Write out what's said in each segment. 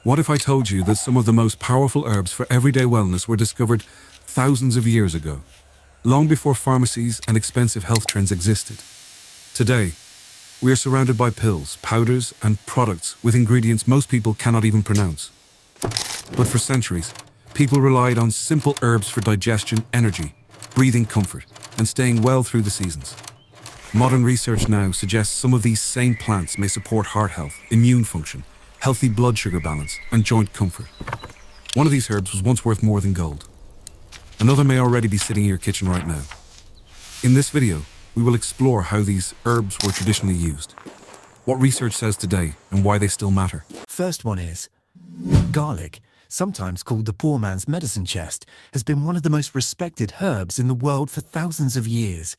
What if I told you that some of the most powerful herbs for everyday wellness were discovered thousands of years ago, long before pharmacies and expensive health trends existed? Today, we are surrounded by pills, powders, and products with ingredients most people cannot even pronounce. But for centuries, people relied on simple herbs for digestion, energy, breathing comfort, and staying well through the seasons. Modern research now suggests some of these same plants may support heart health, immune function, healthy blood sugar balance, and joint comfort. One of these herbs was once worth more than gold. Another may already be sitting in your kitchen right now. In this video, we will explore how these herbs were traditionally used, what research says today, and why they still matter. First one is garlic, sometimes called the poor man's medicine chest, has been one of the most respected herbs in the world for thousands of years.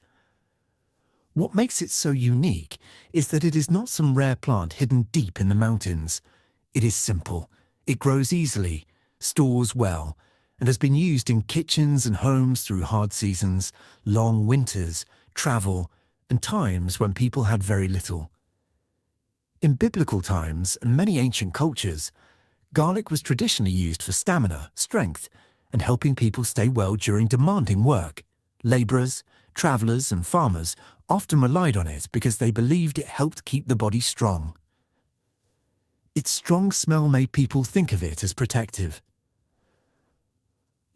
What makes it so unique is that it is not some rare plant hidden deep in the mountains. It is simple, it grows easily, stores well, and has been used in kitchens and homes through hard seasons, long winters, travel, and times when people had very little. In biblical times and many ancient cultures, garlic was traditionally used for stamina, strength, and helping people stay well during demanding work. Laborers, travelers, and farmers often relied on it because they believed it helped keep the body strong. Its strong smell made people think of it as protective.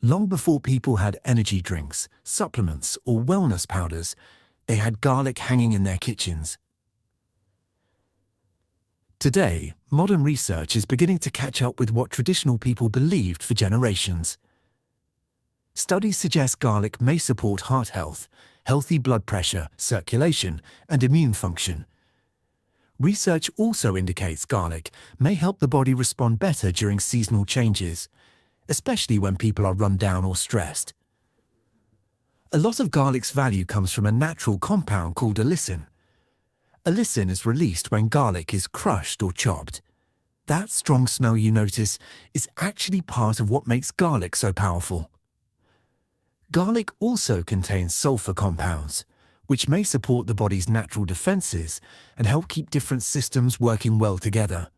Long before people had energy drinks, supplements, or wellness powders, they had garlic hanging in their kitchens. Today, modern research is beginning to catch up with what traditional people believed for generations. Studies suggest garlic may support heart health, healthy blood pressure, circulation, and immune function. Research also indicates garlic may help the body respond better during seasonal changes, especially when people are run down or stressed. A lot of garlic's value comes from a natural compound called allicin. Allicin is released when garlic is crushed or chopped. That strong smell you notice is actually part of what makes garlic so powerful. Garlic also contains sulfur compounds, which may support the body's natural defenses and help keep different systems working well together.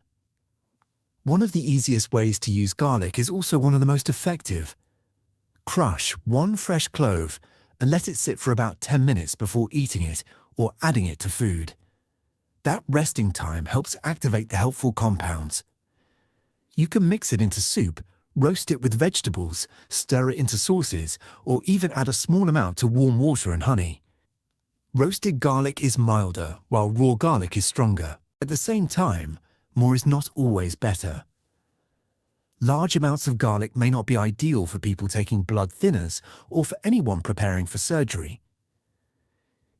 One of the easiest ways to use garlic is also one of the most effective. Crush one fresh clove and let it sit for about 10 minutes before eating it or adding it to food. That resting time helps activate the helpful compounds. You can mix it into soup, roast it with vegetables, stir it into sauces, or even add a small amount to warm water and honey. Roasted garlic is milder, while raw garlic is stronger. At the same time, more is not always better. Large amounts of garlic may not be ideal for people taking blood thinners or for anyone preparing for surgery.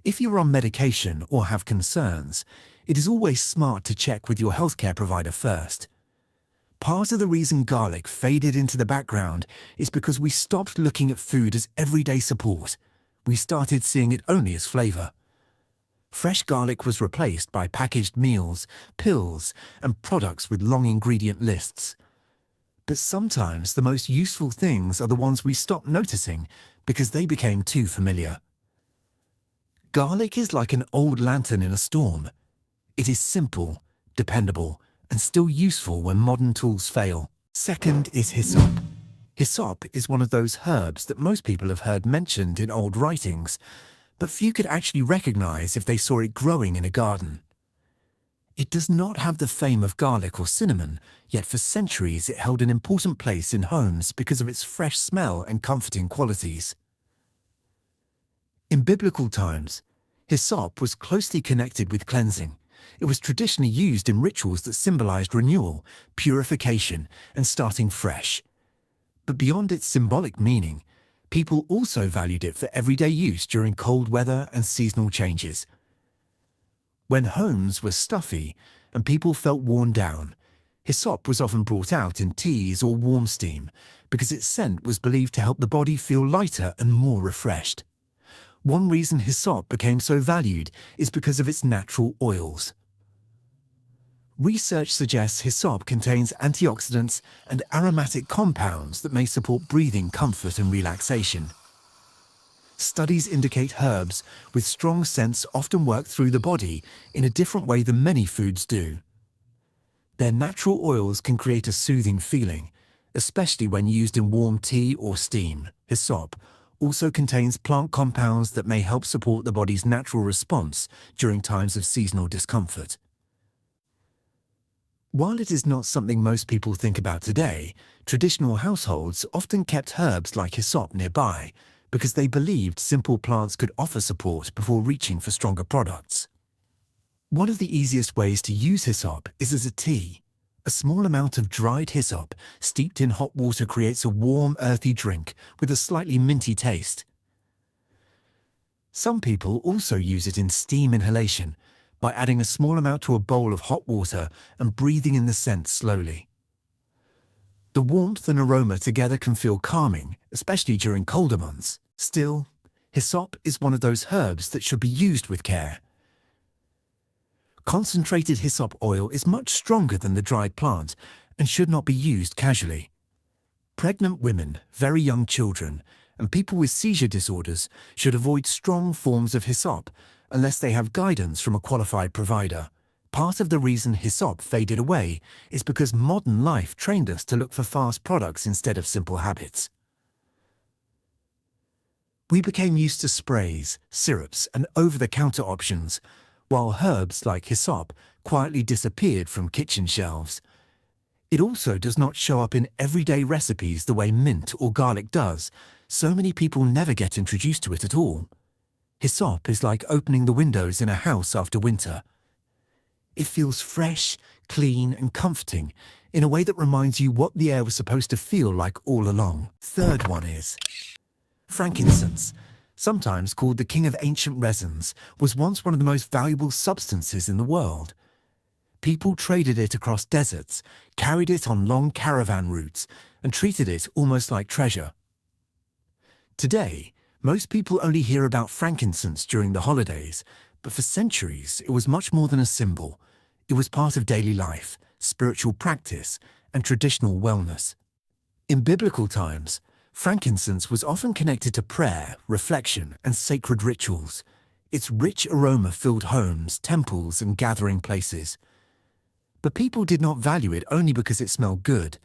If you're on medication or have concerns, it is always smart to check with your healthcare provider first. Part of the reason garlic faded into the background is because we stopped looking at food as everyday support. We started seeing it only as flavor. Fresh garlic was replaced by packaged meals, pills, and products with long ingredient lists. But sometimes the most useful things are the ones we stop noticing because they became too familiar. Garlic is like an old lantern in a storm. It is simple, dependable, and still useful when modern tools fail. Second is hyssop. Hyssop is one of those herbs that most people have heard mentioned in old writings, but few could actually recognize if they saw it growing in a garden. It does not have the fame of garlic or cinnamon, yet for centuries it held an important place in homes because of its fresh smell and comforting qualities. In biblical times, hyssop was closely connected with cleansing. It was traditionally used in rituals that symbolized renewal, purification, and starting fresh. But beyond its symbolic meaning, people also valued it for everyday use during cold weather and seasonal changes. When homes were stuffy and people felt worn down, hyssop was often brought out in teas or warm steam because its scent was believed to help the body feel lighter and more refreshed. One reason hyssop became so valued is because of its natural oils. Research suggests hyssop contains antioxidants and aromatic compounds that may support breathing comfort and relaxation. Studies indicate herbs with strong scents often work through the body in a different way than many foods do. Their natural oils can create a soothing feeling, especially when used in warm tea or steam. Hyssop also contains plant compounds that may help support the body's natural response during times of seasonal discomfort. While it is not something most people think about today, traditional households often kept herbs like hyssop nearby because they believed simple plants could offer support before reaching for stronger products. One of the easiest ways to use hyssop is as a tea. A small amount of dried hyssop steeped in hot water creates a warm, earthy drink with a slightly minty taste. Some people also use it in steam inhalation by adding a small amount to a bowl of hot water and breathing in the scent slowly. The warmth and aroma together can feel calming, especially during colder months. Still, hyssop is one of those herbs that should be used with care. Concentrated hyssop oil is much stronger than the dried plant and should not be used casually. Pregnant women, very young children, and people with seizure disorders should avoid strong forms of hyssop unless they have guidance from a qualified provider. Part of the reason hyssop faded away is because modern life trained us to look for fast products instead of simple habits. We became used to sprays, syrups, and over-the-counter options, while herbs like hyssop quietly disappeared from kitchen shelves. It also does not show up in everyday recipes the way mint or garlic does. So many people never get introduced to it at all. Hyssop is like opening the windows in a house after winter. It feels fresh, clean, and comforting in a way that reminds you what the air was supposed to feel like all along. Third one is frankincense. Sometimes called the king of ancient resins, was once one of the most valuable substances in the world. People traded it across deserts, carried it on long caravan routes, and treated it almost like treasure. Today, most people only hear about frankincense during the holidays, but for centuries it was much more than a symbol. It was part of daily life, spiritual practice, and traditional wellness. In biblical times, frankincense was often connected to prayer, reflection, and sacred rituals. Its rich aroma filled homes, temples, and gathering places. But people did not value it only because it smelled good.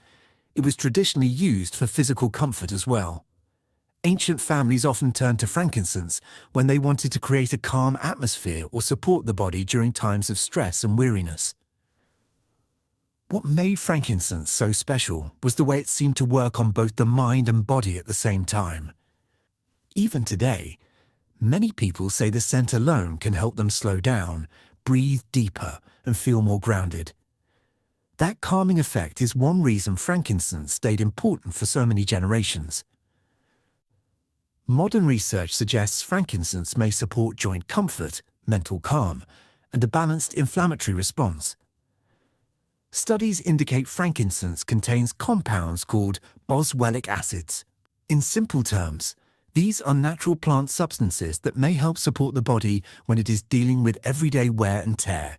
It was traditionally used for physical comfort as well. Ancient families often turned to frankincense when they wanted to create a calm atmosphere or support the body during times of stress and weariness. What made frankincense so special was the way it seemed to work on both the mind and body at the same time. Even today, many people say the scent alone can help them slow down, breathe deeper, and feel more grounded. That calming effect is one reason frankincense stayed important for so many generations. Modern research suggests frankincense may support joint comfort, mental calm, and a balanced inflammatory response. Studies indicate frankincense contains compounds called boswellic acids. In simple terms, these are natural plant substances that may help support the body when it is dealing with everyday wear and tear.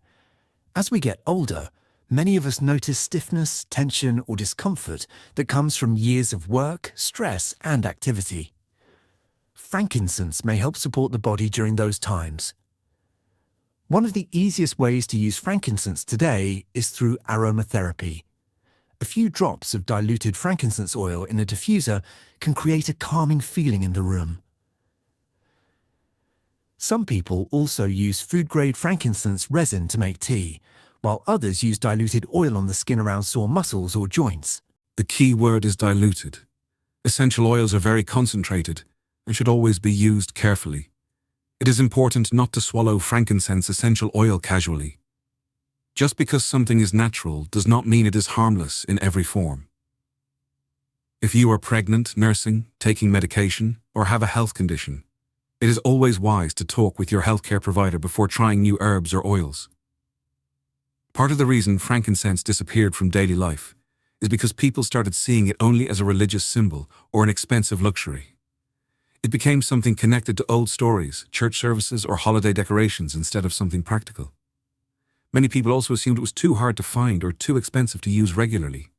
As we get older, many of us notice stiffness, tension, or discomfort that comes from years of work, stress, and activity. Frankincense may help support the body during those times. One of the easiest ways to use frankincense today is through aromatherapy. A few drops of diluted frankincense oil in a diffuser can create a calming feeling in the room. Some people also use food-grade frankincense resin to make tea, while others use diluted oil on the skin around sore muscles or joints. The key word is diluted. Essential oils are very concentrated and should always be used carefully. It is important not to swallow frankincense essential oil casually. Just because something is natural does not mean it is harmless in every form. If you are pregnant, nursing, taking medication, or have a health condition, it is always wise to talk with your healthcare provider before trying new herbs or oils. Part of the reason frankincense disappeared from daily life is because people started seeing it only as a religious symbol or an expensive luxury. It became something connected to old stories, church services, or holiday decorations instead of something practical. Many people also assumed it was too hard to find or too expensive to use regularly.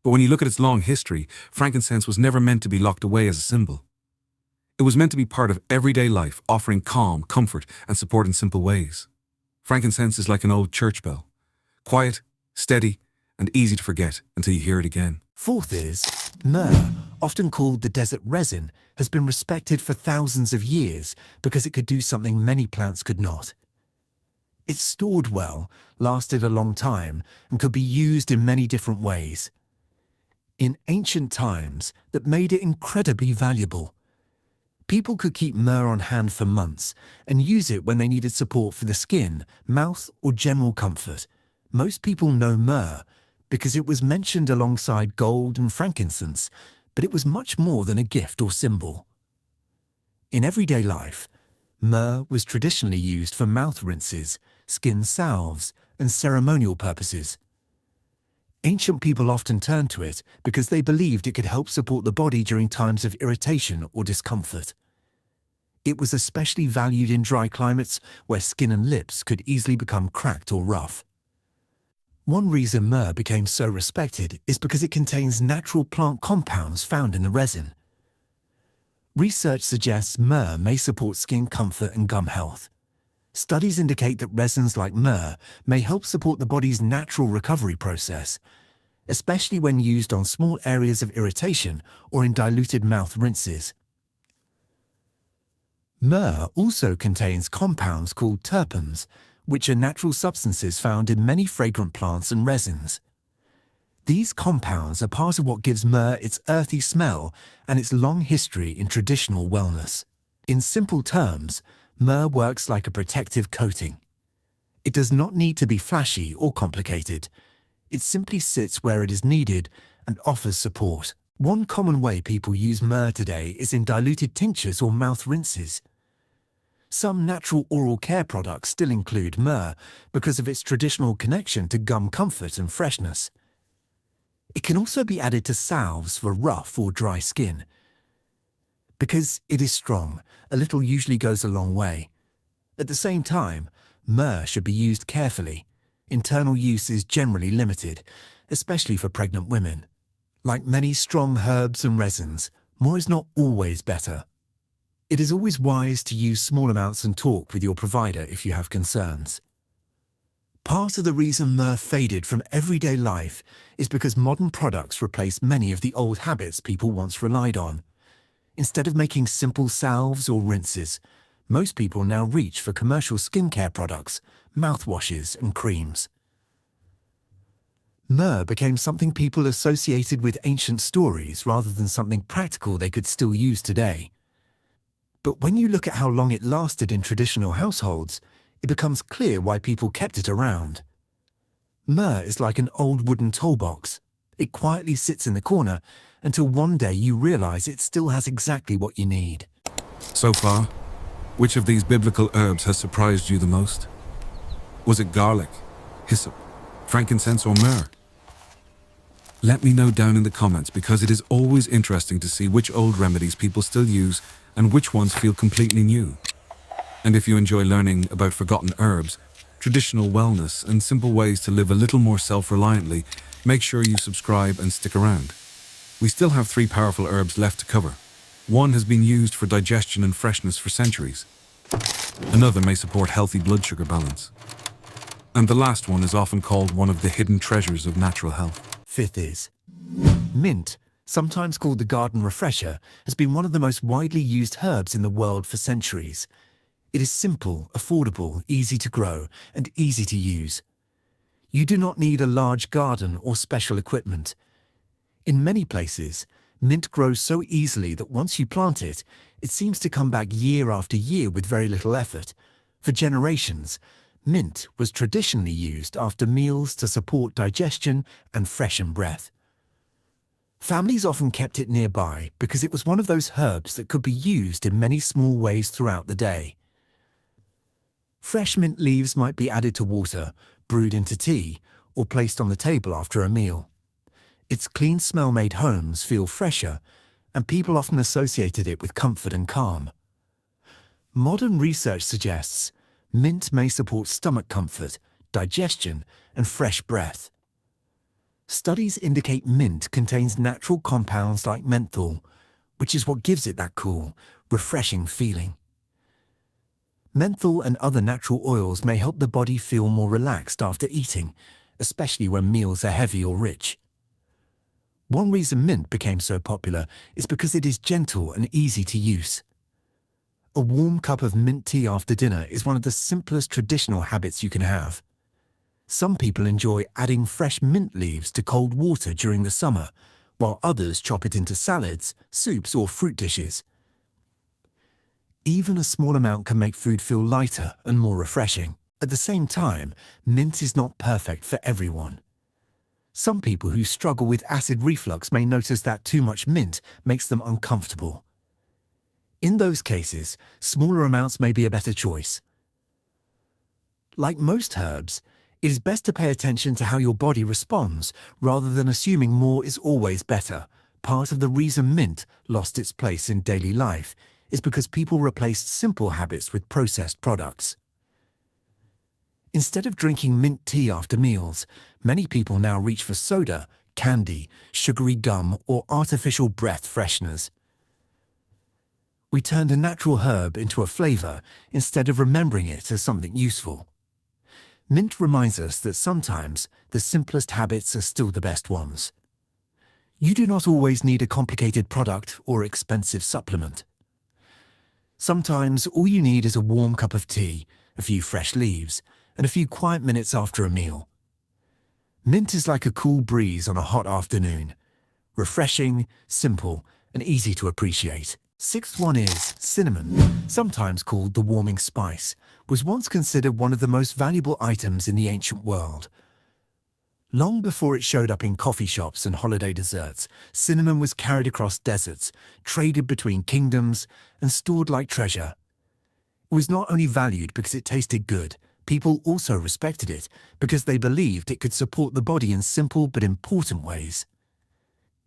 But when you look at its long history, frankincense was never meant to be locked away as a symbol. It was meant to be part of everyday life, offering calm, comfort, and support in simple ways. Frankincense is like an old church bell. Quiet, steady, and easy to forget until you hear it again. Fourth is, myrrh, often called the desert resin, has been respected for thousands of years because it could do something many plants could not. It stored well, lasted a long time, and could be used in many different ways. In ancient times, that made it incredibly valuable. People could keep myrrh on hand for months and use it when they needed support for the skin, mouth, or general comfort. Most people know myrrh because it was mentioned alongside gold and frankincense, but it was much more than a gift or symbol. In everyday life, myrrh was traditionally used for mouth rinses, skin salves, and ceremonial purposes. Ancient people often turned to it because they believed it could help support the body during times of irritation or discomfort. It was especially valued in dry climates where skin and lips could easily become cracked or rough. One reason myrrh became so respected is because it contains natural plant compounds found in the resin. Research suggests myrrh may support skin comfort and gum health. Studies indicate that resins like myrrh may help support the body's natural recovery process, especially when used on small areas of irritation or in diluted mouth rinses. Myrrh also contains compounds called terpenes, which are natural substances found in many fragrant plants and resins. These compounds are part of what gives myrrh its earthy smell and its long history in traditional wellness. In simple terms, myrrh works like a protective coating. It does not need to be flashy or complicated. It simply sits where it is needed and offers support. One common way people use myrrh today is in diluted tinctures or mouth rinses. Some natural oral care products still include myrrh because of its traditional connection to gum comfort and freshness. It can also be added to salves for rough or dry skin. Because it is strong, a little usually goes a long way. At the same time, myrrh should be used carefully. Internal use is generally limited, especially for pregnant women. Like many strong herbs and resins, more is not always better. It is always wise to use small amounts and talk with your provider if you have concerns. Part of the reason myrrh faded from everyday life is because modern products replaced many of the old habits people once relied on. Instead of making simple salves or rinses, most people now reach for commercial skincare products, mouthwashes, and creams. Myrrh became something people associated with ancient stories rather than something practical they could still use today. But when you look at how long it lasted in traditional households, it becomes clear why people kept it around. Myrrh is like an old wooden toolbox. It quietly sits in the corner until one day you realize it still has exactly what you need. So far, which of these biblical herbs has surprised you the most? Was it garlic, hyssop, frankincense, or myrrh? Let me know down in the comments because it is always interesting to see which old remedies people still use and which ones feel completely new. And if you enjoy learning about forgotten herbs, traditional wellness, and simple ways to live a little more self-reliantly, make sure you subscribe and stick around. We still have 3 powerful herbs left to cover. One has been used for digestion and freshness for centuries. Another may support healthy blood sugar balance. And the last one is often called one of the hidden treasures of natural health. Fifth is, mint, sometimes called the garden refresher, has been one of the most widely used herbs in the world for centuries. It is simple, affordable, easy to grow, and easy to use. You do not need a large garden or special equipment. In many places, mint grows so easily that once you plant it, it seems to come back year after year with very little effort. For generations, mint was traditionally used after meals to support digestion and freshen breath. Families often kept it nearby because it was one of those herbs that could be used in many small ways throughout the day. Fresh mint leaves might be added to water, brewed into tea, or placed on the table after a meal. Its clean smell made homes feel fresher, and people often associated it with comfort and calm. Modern research suggests mint may support stomach comfort, digestion, and fresh breath. Studies indicate mint contains natural compounds like menthol, which is what gives it that cool, refreshing feeling. Menthol and other natural oils may help the body feel more relaxed after eating, especially when meals are heavy or rich. One reason mint became so popular is because it is gentle and easy to use. A warm cup of mint tea after dinner is one of the simplest traditional habits you can have. Some people enjoy adding fresh mint leaves to cold water during the summer, while others chop it into salads, soups, or fruit dishes. Even a small amount can make food feel lighter and more refreshing. At the same time, mint is not perfect for everyone. Some people who struggle with acid reflux may notice that too much mint makes them uncomfortable. In those cases, smaller amounts may be a better choice. Like most herbs, it is best to pay attention to how your body responds rather than assuming more is always better. Part of the reason mint lost its place in daily life is because people replaced simple habits with processed products. Instead of drinking mint tea after meals, many people now reach for soda, candy, sugary gum, or artificial breath fresheners. We turned a natural herb into a flavor instead of remembering it as something useful. Mint reminds us that sometimes the simplest habits are still the best ones. You do not always need a complicated product or expensive supplement. Sometimes all you need is a warm cup of tea, a few fresh leaves, and a few quiet minutes after a meal. Mint is like a cool breeze on a hot afternoon. Refreshing, simple, and easy to appreciate. Sixth one is cinnamon, sometimes called the warming spice, was once considered one of the most valuable items in the ancient world. Long before it showed up in coffee shops and holiday desserts, cinnamon was carried across deserts, traded between kingdoms, and stored like treasure. It was not only valued because it tasted good, people also respected it because they believed it could support the body in simple but important ways.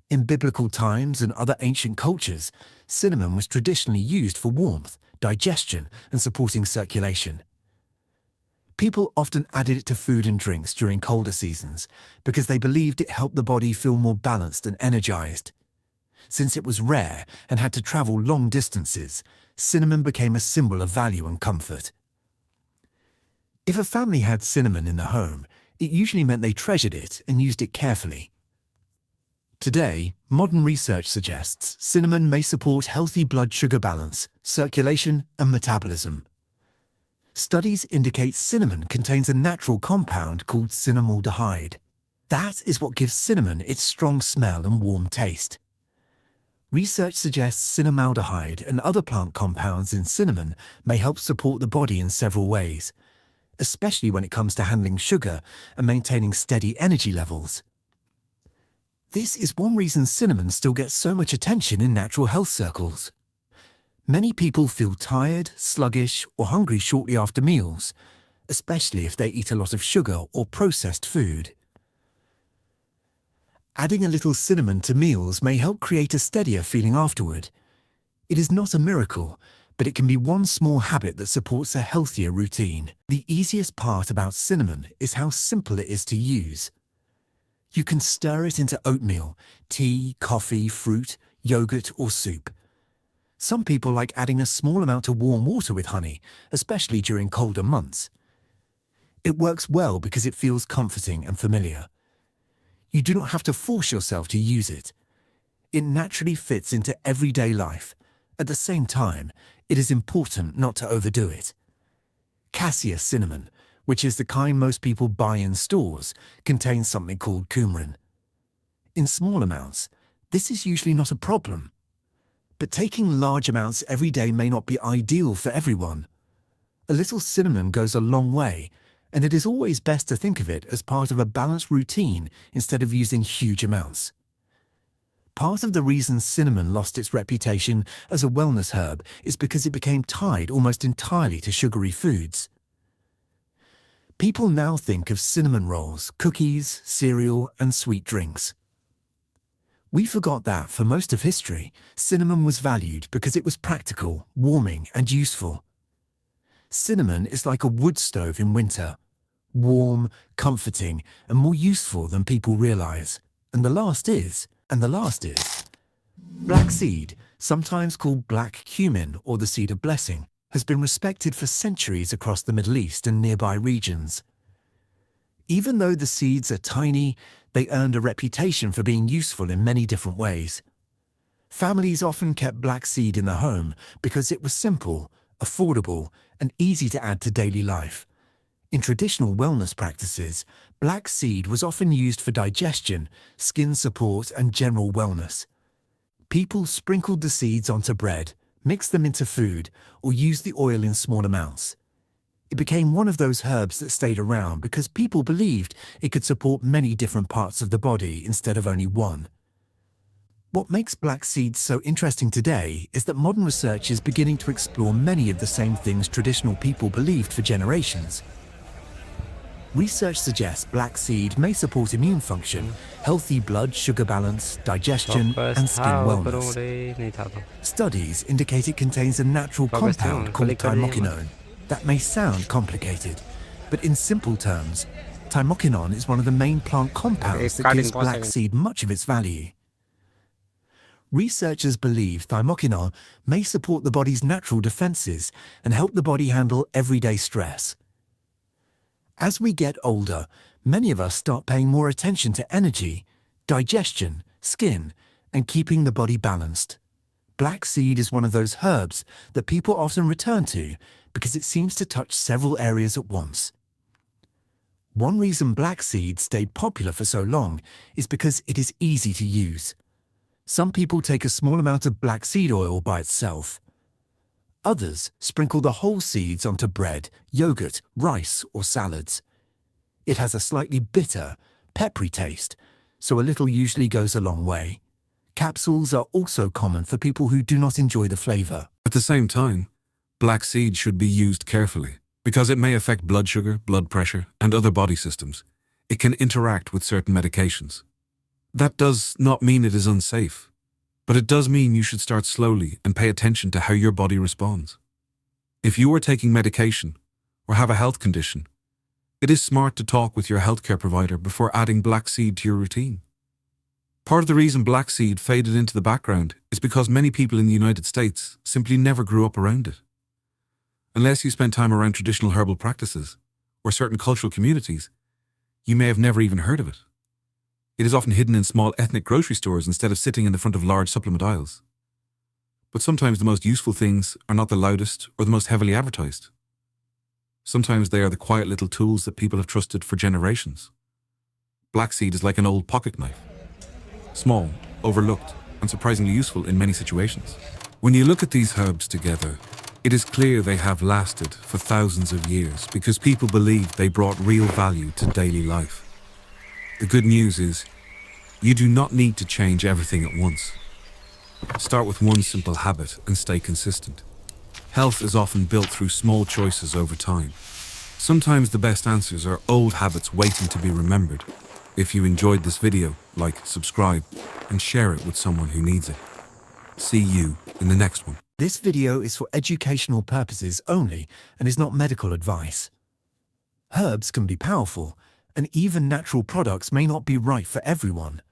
In biblical times and other ancient cultures, cinnamon was traditionally used for warmth, digestion, and supporting circulation. People often added it to food and drinks during colder seasons because they believed it helped the body feel more balanced and energized. Since it was rare and had to travel long distances, cinnamon became a symbol of value and comfort. If a family had cinnamon in the home, it usually meant they treasured it and used it carefully. Today, modern research suggests cinnamon may support healthy blood sugar balance, circulation, and metabolism. Studies indicate cinnamon contains a natural compound called cinnamaldehyde. That is what gives cinnamon its strong smell and warm taste. Research suggests cinnamaldehyde and other plant compounds in cinnamon may help support the body in several ways, especially when it comes to handling sugar and maintaining steady energy levels. This is one reason cinnamon still gets so much attention in natural health circles. Many people feel tired, sluggish, or hungry shortly after meals, especially if they eat a lot of sugar or processed food. Adding a little cinnamon to meals may help create a steadier feeling afterward. It is not a miracle, but it can be one small habit that supports a healthier routine. The easiest part about cinnamon is how simple it is to use. You can stir it into oatmeal, tea, coffee, fruit, yogurt, or soup. Some people like adding a small amount of warm water with honey, especially during colder months. It works well because it feels comforting and familiar. You do not have to force yourself to use it. It naturally fits into everyday life. At the same time, it is important not to overdo it. Cassia cinnamon, which is the kind most people buy in stores, contains something called coumarin. In small amounts, this is usually not a problem. But taking large amounts every day may not be ideal for everyone. A little cinnamon goes a long way, and it is always best to think of it as part of a balanced routine instead of using huge amounts. Part of the reason cinnamon lost its reputation as a wellness herb is because it became tied almost entirely to sugary foods. People now think of cinnamon rolls, cookies, cereal, and sweet drinks. We forgot that for most of history, cinnamon was valued because it was practical, warming, and useful. Cinnamon is like a wood stove in winter, warm, comforting, and more useful than people realize. And the last is black seed, sometimes called black cumin or the seed of blessing, has been respected for centuries across the Middle East and nearby regions. Even though the seeds are tiny, they earned a reputation for being useful in many different ways. Families often kept black seed in the home because it was simple, affordable, and easy to add to daily life. In traditional wellness practices, black seed was often used for digestion, skin support, and general wellness. People sprinkled the seeds onto bread, mixed them into food, or used the oil in small amounts. It became one of those herbs that stayed around because people believed it could support many different parts of the body instead of only one. What makes black seed so interesting today is that modern research is beginning to explore many of the same things traditional people believed for generations. Research suggests black seed may support immune function, healthy blood sugar balance, digestion, and skin wellness. Studies indicate it contains a natural compound called thymoquinone. That may sound complicated, but in simple terms, thymoquinone is one of the main plant compounds that gives black seed much of its value. Researchers believe thymoquinone may support the body's natural defenses and help the body handle everyday stress. As we get older, many of us start paying more attention to energy, digestion, skin, and keeping the body balanced. Black seed is one of those herbs that people often return to because it seems to touch several areas at once. One reason black seed stayed popular for so long is because it is easy to use. Some people take a small amount of black seed oil by itself. Others sprinkle the whole seeds onto bread, yogurt, rice, or salads. It has a slightly bitter, peppery taste, so a little usually goes a long way. Capsules are also common for people who do not enjoy the flavor. At the same time, black seed should be used carefully because it may affect blood sugar, blood pressure, and other body systems. It can interact with certain medications. That does not mean it is unsafe, but it does mean you should start slowly and pay attention to how your body responds. If you are taking medication or have a health condition, it is smart to talk with your healthcare provider before adding black seed to your routine. Part of the reason black seed faded into the background is because many people in the United States simply never grew up around it. Unless you spent time around traditional herbal practices or certain cultural communities, you may have never even heard of it. It is often hidden in small ethnic grocery stores instead of sitting in the front of large supplement aisles. But sometimes the most useful things are not the loudest or the most heavily advertised. Sometimes they are the quiet little tools that people have trusted for generations. Black seed is like an old pocket knife. Small, overlooked, and surprisingly useful in many situations. When you look at these herbs together, it is clear they have lasted for thousands of years because people believed they brought real value to daily life. The good news is, you do not need to change everything at once. Start with one simple habit and stay consistent. Health is often built through small choices over time. Sometimes the best answers are old habits waiting to be remembered. If you enjoyed this video, like, subscribe, and share it with someone who needs it. See you in the next one. This video is for educational purposes only and is not medical advice. Herbs can be powerful, and even natural products may not be right for everyone.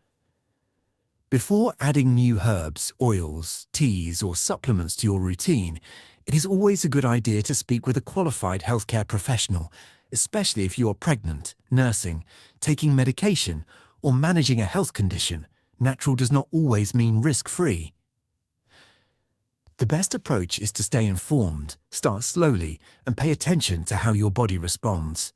Before adding new herbs, oils, teas, or supplements to your routine, it is always a good idea to speak with a qualified healthcare professional, especially if you are pregnant, nursing, taking medication, or managing a health condition. Natural does not always mean risk-free. The best approach is to stay informed, start slowly, and pay attention to how your body responds.